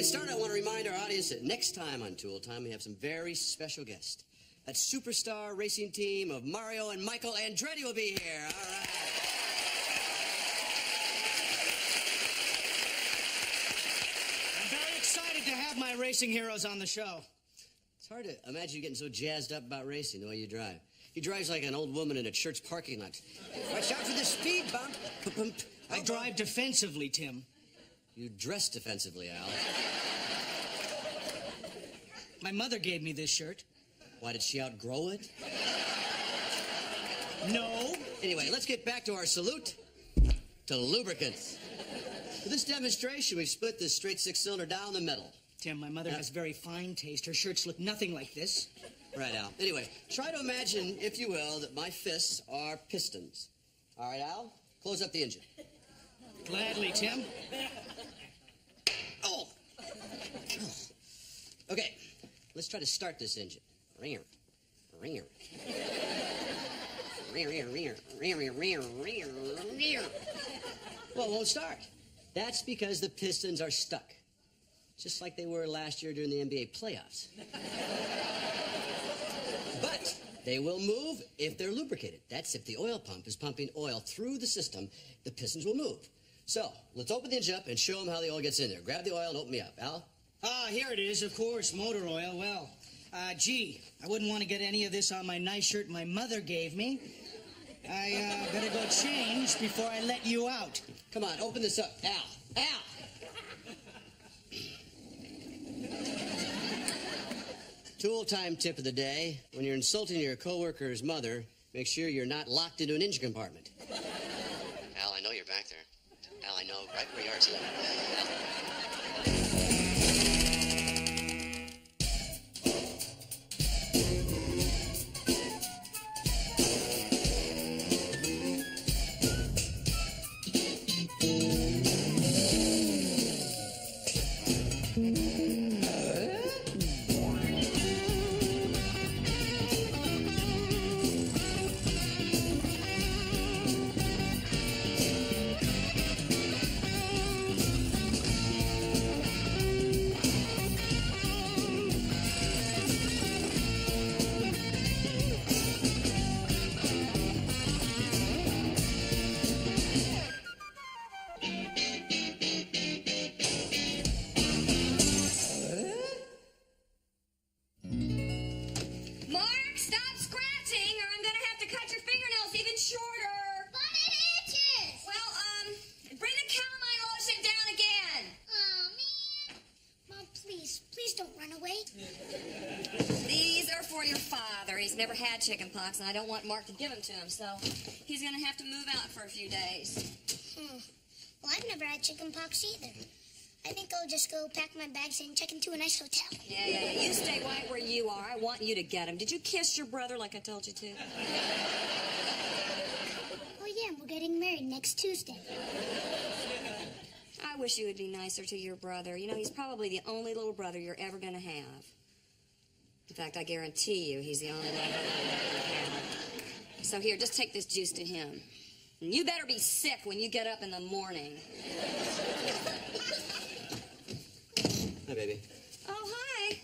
get started, I want to remind our audience that next time on Tool Time, we have some very special guests. That superstar racing team of Mario and Michael Andretti will be here. All right. I'm very excited to have my racing heroes on the show. It's hard to imagine you getting so jazzed up about racing the way you drive. He drives like an old woman in a church parking lot. Watch out for the speed bump. I drive defensively, Tim. You dress defensively, Al. My mother gave me this shirt. Why, did she outgrow it? No. Anyway, let's get back to our salute to lubricants. For this demonstration, we've split this straight six-cylinder down the middle. Tim, my mother has very fine taste. Her shirts look nothing like this. Right, Al. Anyway, try to imagine, if you will, that my fists are pistons. All right, Al? Close up the engine. Gladly, Tim. Oh! Okay, let's try to start this engine. Ringer. Ringer. Ringer. Well, it won't start. That's because the pistons are stuck. Just like they were last year during the NBA playoffs. But they will move if they're lubricated. That's if the oil pump is pumping oil through the system, the pistons will move. So, let's open the engine up and show them how the oil gets in there. Grab the oil and open me up. Al? Here it is, of course, motor oil. Well, gee, I wouldn't want to get any of this on my nice shirt my mother gave me. I better go change before I let you out. Come on, open this up. Al! Al! Tool time tip of the day. When you're insulting your coworker's mother, make sure you're not locked into an engine compartment. Al, I know you're back there. Al, I know right where you are today. Never had chicken pox, and I don't want Mark to give them to him, so he's going to have to move out for a few days. Well, I've never had chicken pox either. I think I'll just go pack my bags and check into a nice hotel. Yeah. You stay right where you are. I want you to get him. Did you kiss your brother like I told you to? Oh, yeah, we're getting married next Tuesday. I wish you would be nicer to your brother. You know, he's probably the only little brother you're ever going to have. In fact, I guarantee you he's the only one you're ever going to have. So here, just take this juice to him. And you better be sick when you get up in the morning. Hi, baby. Oh, hi.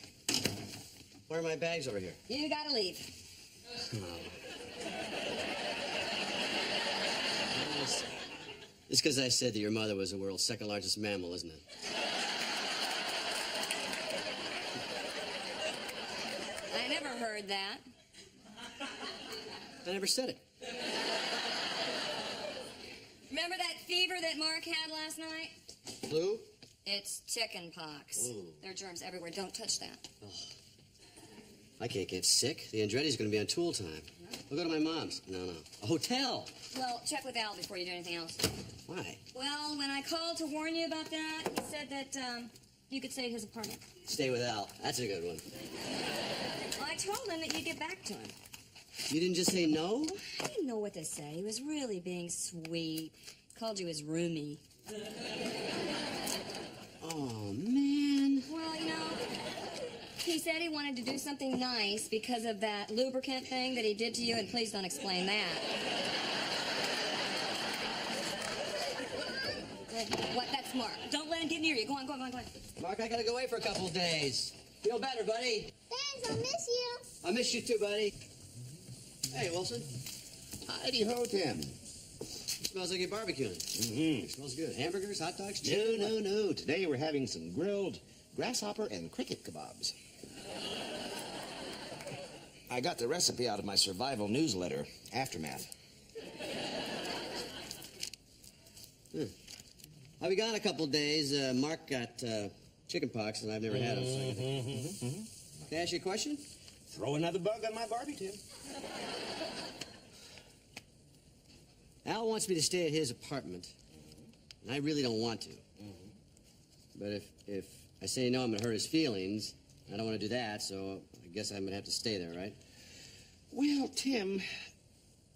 Where are my bags over here? You gotta leave. It's because I said that your mother was the world's second largest mammal, isn't it? I never heard that. I never said it. Remember that fever that Mark had last night? Flu? It's chicken pox. Ooh. There are germs everywhere. Don't touch that. Oh. I can't get sick. The Andretti's going to be on Tool Time. We'll go to my mom's. No. A hotel. Well, check with Al before you do anything else. Why? Well, when I called to warn you about that, he said that you could stay at his apartment. Stay with Al. That's a good one. Well, I told him that you'd get back to him. You didn't just say no? I didn't know what to say. He was really being sweet. Called you his roomie. Oh, man. Well, you know, he said he wanted to do something nice because of that lubricant thing that he did to you, and please don't explain that. What? That's Mark. Don't let him get near you. Go on, go on, go on, go on. Mark, I gotta go away for a couple of days. Feel better, buddy. Thanks, I'll miss you. I miss you too, buddy. Hey, Wilson. Heidi ho, Tim. Smells like you're barbecuing. Mm-hmm. Smells good. Hamburgers, hot dogs, chicken. No. Today we're having some grilled grasshopper and cricket kebabs. I got the recipe out of my survival newsletter, Aftermath. I'll be gone a couple of days. Mark got chicken pox, and I've never had them. So Can I ask you a question? Throw another bug on my Barbie, Tim. Al wants me to stay at his apartment, and I really don't want to. But if I say no, I'm going to hurt his feelings. I don't want to do that, so I guess I'm going to have to stay there, right? Well, Tim,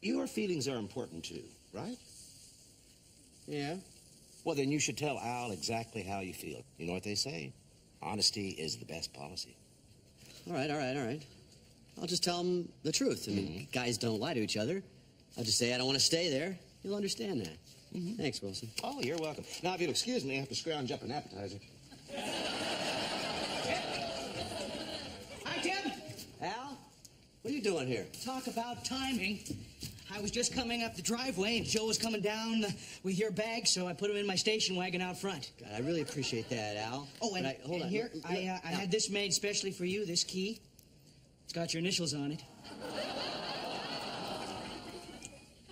your feelings are important too, right? Yeah. Well, then you should tell Al exactly how you feel. You know what they say? Honesty is the best policy. All right. I'll just tell him the truth. I mean, guys don't lie to each other. I'll just say I don't want to stay there. He'll understand that. Thanks, Wilson. Oh, you're welcome. Now, if you'll excuse me, I have to scrounge up an appetizer. Hi, Tim. Al, what are you doing here? Talk about timing. I was just coming up the driveway, and Joe was coming down with your bag, so I put him in my station wagon out front. God, I really appreciate that, Al. Oh, and, hold on. Here, Look, I had this made specially for you, this key. It's got your initials on it.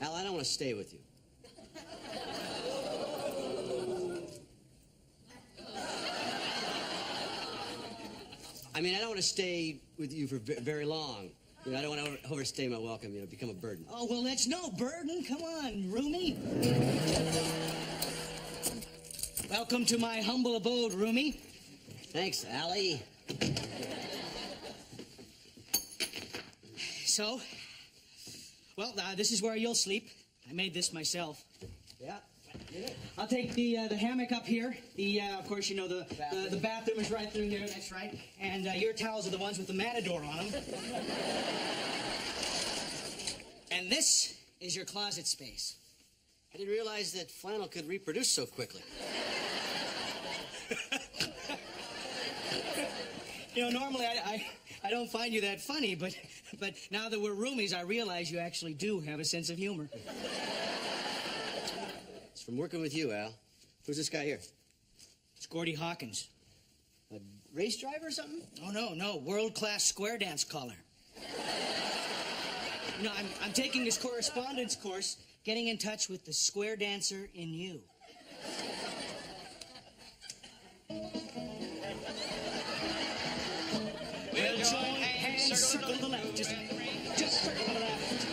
Al, I don't want to stay with you. I mean, I don't want to stay with you for very long. You know, I don't want to overstay my welcome, become a burden. Oh, well, that's no burden. Come on, Roomie. Welcome to my humble abode, Roomie. Thanks, Allie. So, well, this is where you'll sleep. I made this myself. Yeah. I'll take the hammock up here. Of course, you know, the bathroom is right through here. That's right. And your towels are the ones with the matador on them. And this is your closet space. I didn't realize that flannel could reproduce so quickly. You know, normally I don't find you that funny, but now that we're roomies, I realize you actually do have a sense of humor. It's from working with you, Al. Who's this guy here? It's Gordy Hawkins. A race driver or something? Oh, no, world-class square dance caller. You know, I'm taking this correspondence course, getting in touch with the square dancer in you. Well, join hands, circle the left, just circle the left.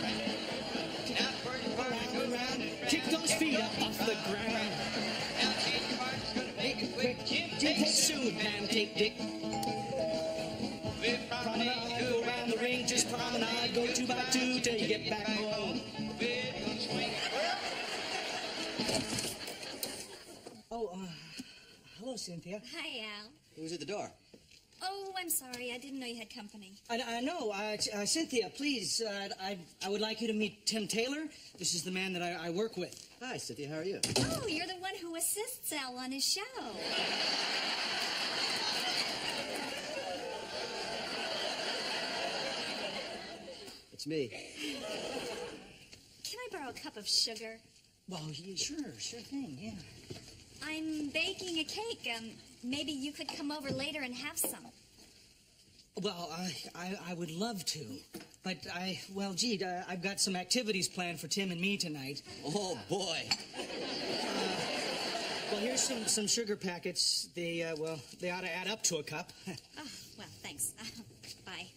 Around, kick those feet up off the ground. Make it quick, Jim takes soon, man, take dick. Promenade, go around the ring, just promenade, go 2 by 2 till you get back home. Oh, hello, Cynthia. Hi, Al. Who's at the door? Oh, I'm sorry. I didn't know you had company. I know. Cynthia, please, I would like you to meet Tim Taylor. This is the man that I work with. Hi, Cynthia. How are you? Oh, you're the one who assists Al on his show. It's me. Can I borrow a cup of sugar? Well, yeah, sure thing, yeah. I'm baking a cake. Maybe you could come over later and have some. Well, I would love to. But I've got some activities planned for Tim and me tonight. Oh, boy. Well, here's some sugar packets. They ought to add up to a cup. Oh, well, thanks. Bye.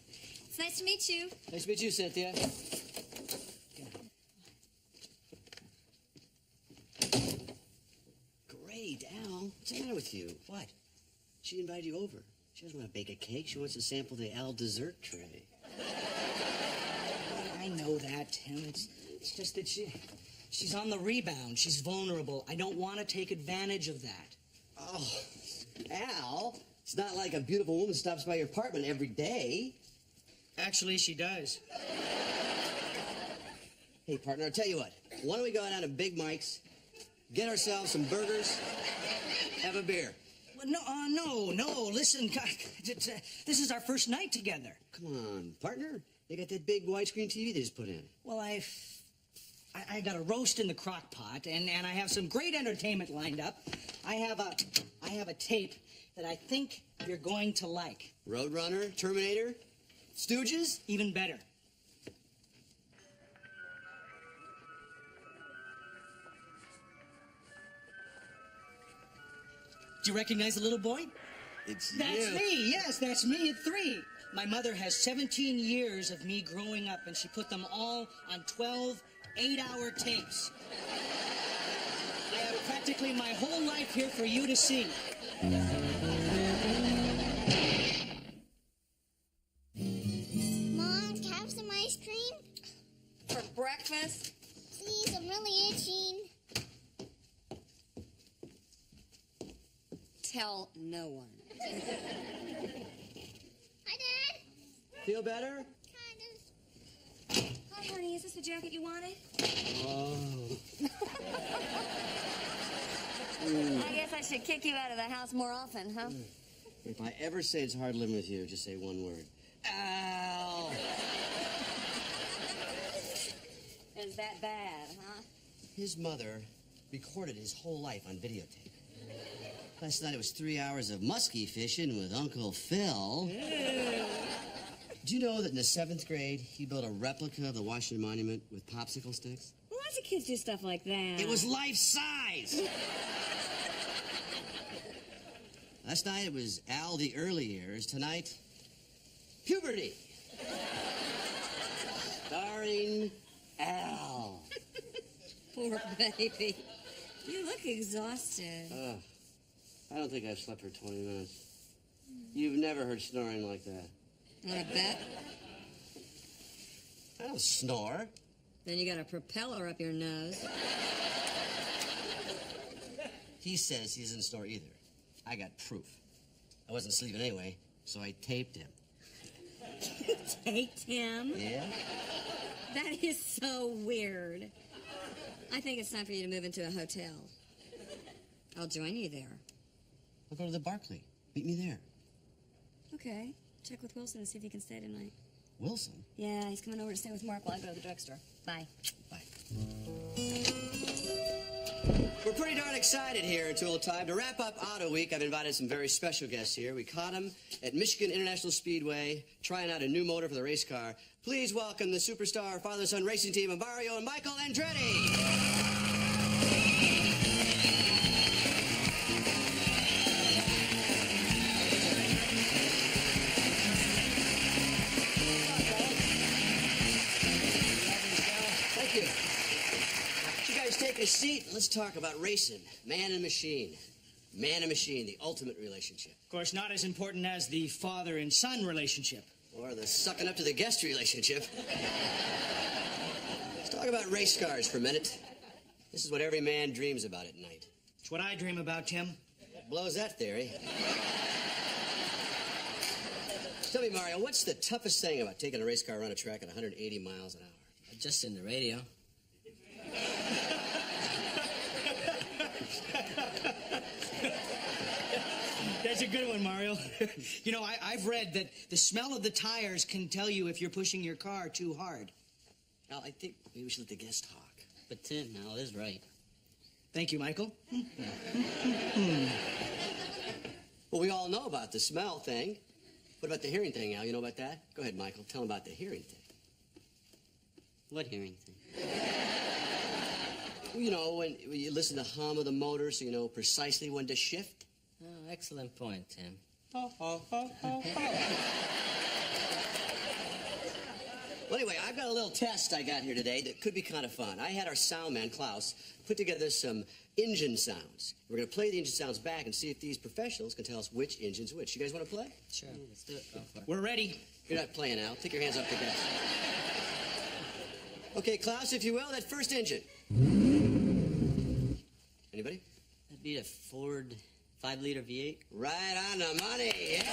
It's nice to meet you. Nice to meet you, Cynthia. Great, Al. What's the matter with you? What? She invited you over. She doesn't want to bake a cake. She wants to sample the Al dessert tray. I know that, Tim. It's just that she's on the rebound. She's vulnerable. I don't want to take advantage of that. Oh, Al, it's not like a beautiful woman stops by your apartment every day. Actually, she does. Hey, partner, I'll tell you what. Why don't we go down to Big Mike's, get ourselves some burgers, have a beer. Well, no. Listen, this is our first night together. Come on, partner. They got that big widescreen TV they just put in. Well, I got a roast in the crock pot, and I have some great entertainment lined up. I have a tape that I think you're going to like. Roadrunner, Terminator, Stooges? Even better. Do you recognize the little boy? It's That's you. me. Yes, that's me at 3. My mother has 17 years of me growing up, and she put them all on 12 8-hour tapes. I have practically my whole life here for you to see. Mom, can I have some ice cream? For breakfast? Please, I'm really itching. Tell no one. Hi, Dad. Feel better? Kind of. Hi, honey, is this the jacket you wanted? Oh. I guess I should kick you out of the house more often, huh? If I ever say it's hard living with you, just say one word. Ow. Is that bad, huh? His mother recorded his whole life on videotape. Last night it was 3 hours of muskie fishing with Uncle Phil. Do you know that in the 7th grade, he built a replica of the Washington Monument with popsicle sticks? Well, lots of kids do stuff like that. It was life-size! Last night it was Al the early years. Tonight, puberty. Starring Al. Poor baby. You look exhausted. I don't think I've slept for 20 minutes. You've never heard snoring like that. Want to bet? I don't snore. Then you got a propeller up your nose. He says he doesn't snore either. I got proof. I wasn't sleeping anyway, so I taped him. You taped him? Yeah? That is so weird. I think it's time for you to move into a hotel. I'll join you there. I'll go to the Barclay. Meet me there. Okay. Check with Wilson and see if he can stay tonight. Wilson? Yeah, he's coming over to stay with Mark while I go to the drugstore. Bye. Bye. We're pretty darn excited here in Tool Time. To wrap up Auto Week, I've invited some very special guests here. We caught them at Michigan International Speedway, trying out a new motor for the race car. Please welcome the superstar father-son racing team of Mario and Michael Andretti. Take a seat. Let's talk about racing. Man and machine. Man and machine, the ultimate relationship. Of course, not as important as the father and son relationship. Or the sucking up to the guest relationship. Let's talk about race cars for a minute. This is what every man dreams about at night. It's what I dream about, Tim. Blows that theory. Tell me, Mario, what's the toughest thing about taking a race car around a track at 180 miles an hour? Just in the radio. That's a good one, Mario. You know, I've read that the smell of the tires can tell you if you're pushing your car too hard. Al, I think maybe we should let the guest talk. But Tim, Al is right. Thank you, Michael. Well, we all know about the smell thing. What about the hearing thing, Al? You know about that? Go ahead, Michael. Tell them about the hearing thing. What hearing thing? You know, when you listen to the hum of the motor so you know precisely when to shift. Oh, excellent point, Tim. Well, anyway, I've got a little test I got here today that could be kind of fun. I had our sound man, Klaus, put together some engine sounds. We're going to play the engine sounds back and see if these professionals can tell us which engine's which. You guys want to play? Sure, let's do it. Go for it. We're ready. You're not playing, Al. Take your hands up the desk. Okay, Klaus, if you will, that first engine. Anybody? That'd be a Ford 5-liter V8. Right on the money, yeah.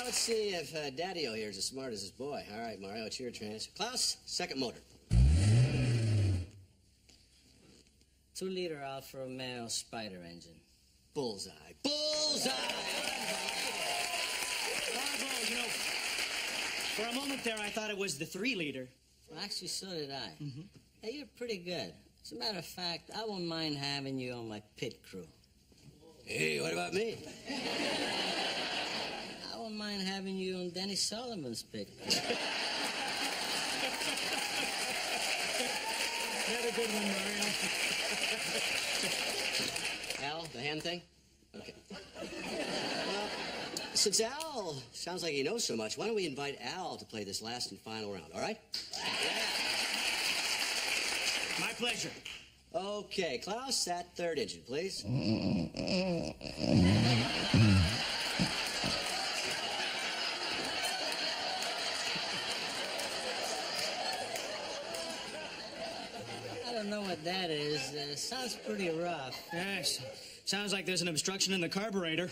Let's see if Daddy-O here is as smart as his boy. All right, Mario, it's your chance. Klaus, second motor. 2-liter Alfa Romeo Spider engine. Bullseye. Bullseye! Bravo, you know, for a moment there I thought it was the 3-liter. Well, actually, so did I. Hey, you're pretty good. As a matter of fact, I won't mind having you on my pit crew. Hey, what about me? I won't mind having you on Denny Sullivan's pit crew. Another good one, Mario. Al, the hand thing? Okay. Well, since Al sounds like he knows so much, why don't we invite Al to play this last and final round, all right? My pleasure. Okay, Klaus, that 3rd engine, please. I don't know what that is. Sounds pretty rough. Yes. Sounds like there's an obstruction in the carburetor.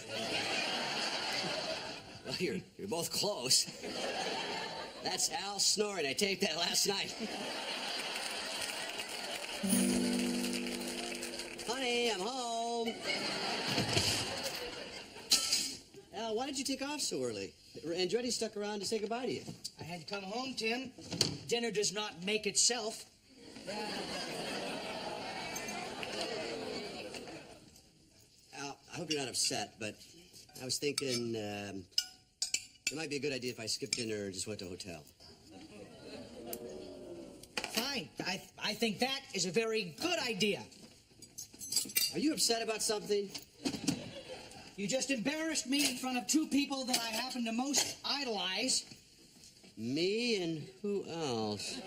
Well, you're both close. That's Al snoring. I taped that last night. Honey, I'm home. Al, why did you take off so early? Andretti stuck around to say goodbye to you. I had to come home, Tim. Dinner does not make itself. Al, I hope you're not upset, but I was thinking it might be a good idea if I skipped dinner and just went to a hotel. Fine. I think that is a very good idea. Are you upset about something? You just embarrassed me in front of 2 people that I happen to most idolize. Me and who else?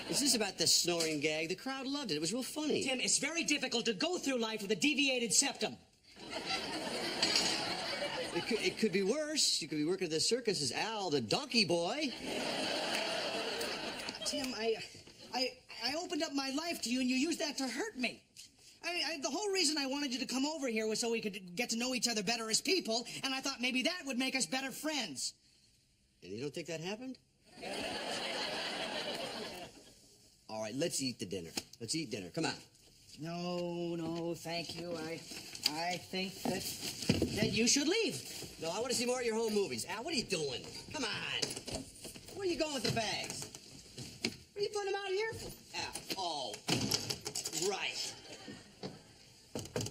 Is this about the snoring gag? The crowd loved it. It was real funny. Tim, it's very difficult to go through life with a deviated septum. It could be worse. You could be working at the circus as Al, the donkey boy. Tim, I opened up my life to you, and you used that to hurt me. The whole reason I wanted you to come over here was so we could get to know each other better as people, and I thought maybe that would make us better friends. And you don't think that happened? All right, let's eat the dinner. Let's eat dinner. Come on. No, thank you. I think that you should leave. No, I want to see more of your home movies. Al, what are you doing? Come on. Where are you going with the bags? What are you putting them out here for? Al, oh, right.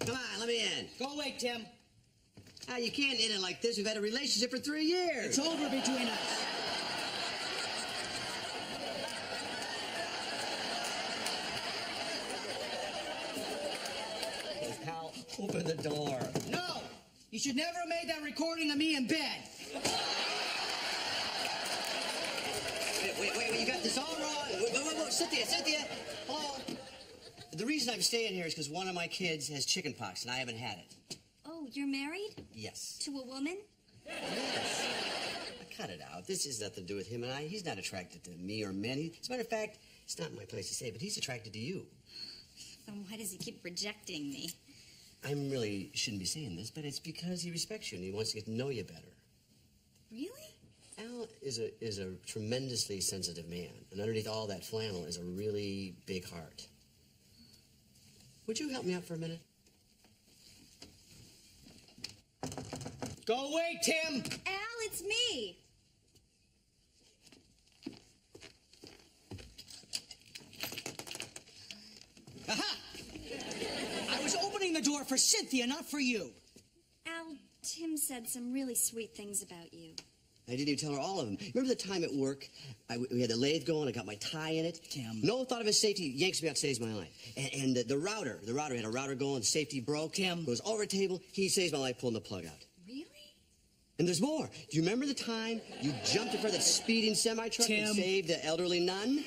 Come on, let me in. Go away, Tim. Al, you can't end it like this. We've had a relationship for 3 years. It's over between us. Al, open the door. No! You should never have made that recording of me in bed. Wait, you got this all wrong. Wait, Cynthia. Hello. The reason I'm staying here is because one of my kids has chicken pox, and I haven't had it. Oh, you're married? Yes. To a woman? Yes. Cut it out. This has nothing to do with him and I. He's not attracted to me or men. As a matter of fact, it's not my place to say, but he's attracted to you. Then why does he keep rejecting me? I really shouldn't be saying this, but it's because he respects you and he wants to get to know you better. Really? Al is a tremendously sensitive man, and underneath all that flannel is a really big heart. Would you help me out for a minute? Go away, Tim! Al, it's me! Aha! I was opening the door for Cynthia, not for you. Al, Tim said some really sweet things about you. I didn't even tell her all of them. Remember the time at work? We had the lathe going. I got my tie in it. Tim. No thought of his safety. Yanks me out, saves my life. And the router had a router going. Safety broke. Tim. Goes over a table. He saves my life pulling the plug out. Really? And there's more. Do you remember the time you jumped in front of that speeding semi-truck Tim. and saved the elderly nun?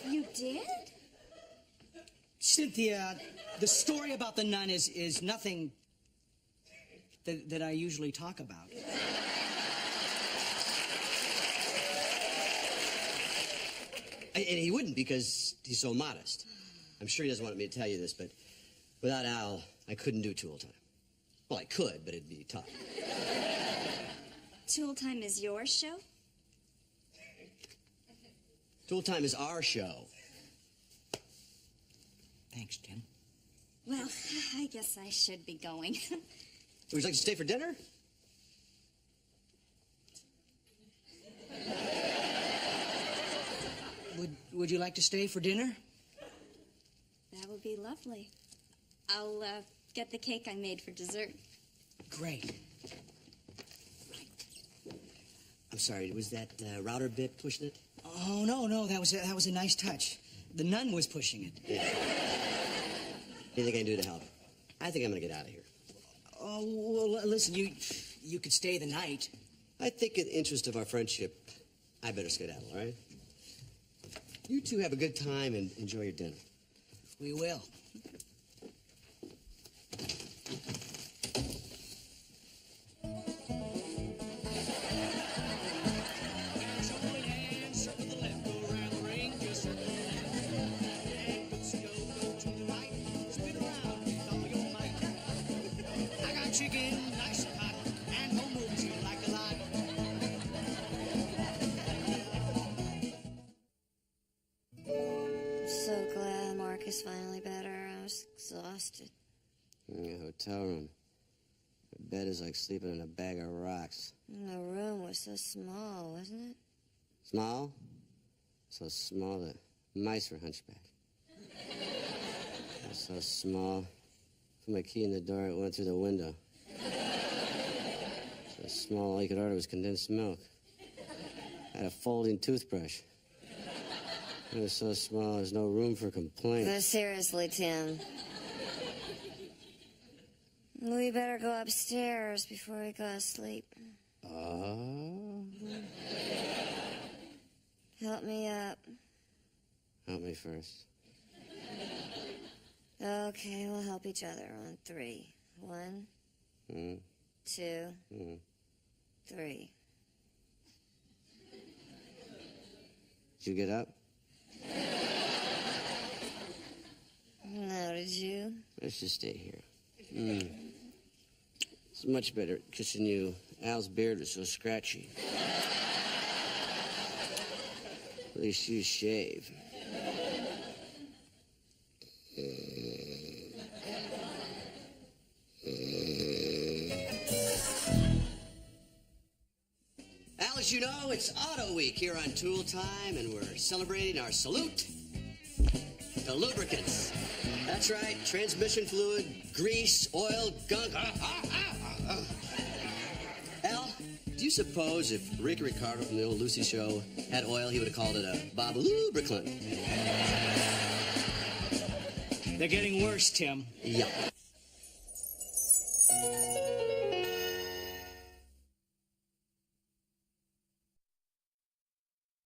You did? Cynthia, the story about the nun is nothing that I usually talk about. And he wouldn't because he's so modest. I'm sure he doesn't want me to tell you this, but without Al, I couldn't do Tool Time. Well, I could, but it'd be tough. Tool Time is your show? Tool Time is our show. Thanks, Tim. Well, I guess I should be going. Would you like to stay for dinner? Would you like to stay for dinner? That would be lovely. I'll get the cake I made for dessert. Great. I'm sorry, was that router bit pushing it? Oh, no, that was a nice touch. The nun was pushing it. Yeah. Anything I can do to help? I think I'm gonna get out of here. Oh, well, listen, you could stay the night. I think in the interest of our friendship, I better skedaddle, all right? You two have a good time and enjoy your dinner. We will. Chicken, nice and hot, and home movies you like a lot. I'm so glad Mark is finally better. I was exhausted. In a hotel room. The bed is like sleeping in a bag of rocks. And the room was so small, wasn't it? Small? So small that mice were hunchback. So small. Put my key in the door, it went through the window. So small, all you could order was condensed milk. I had a folding toothbrush. It was so small, there's no room for complaint. But seriously, Tim. We better go upstairs before we go to sleep. Oh? Help me up. Help me first. Okay, we'll help each other on 3. 1, 2, 3. Did you get up? No, did you? Let's just stay here. It's much better kissing you. Al's beard was so scratchy. At least you shave. Al, as you know, it's Auto Week here on Tool Time, and we're celebrating our salute to lubricants. That's right, transmission fluid, grease, oil, gunk. Al, do you suppose if Ricky Ricardo from the old Lucy show had oil, he would have called it a Bob Lubricant? They're getting worse, Tim. Yeah.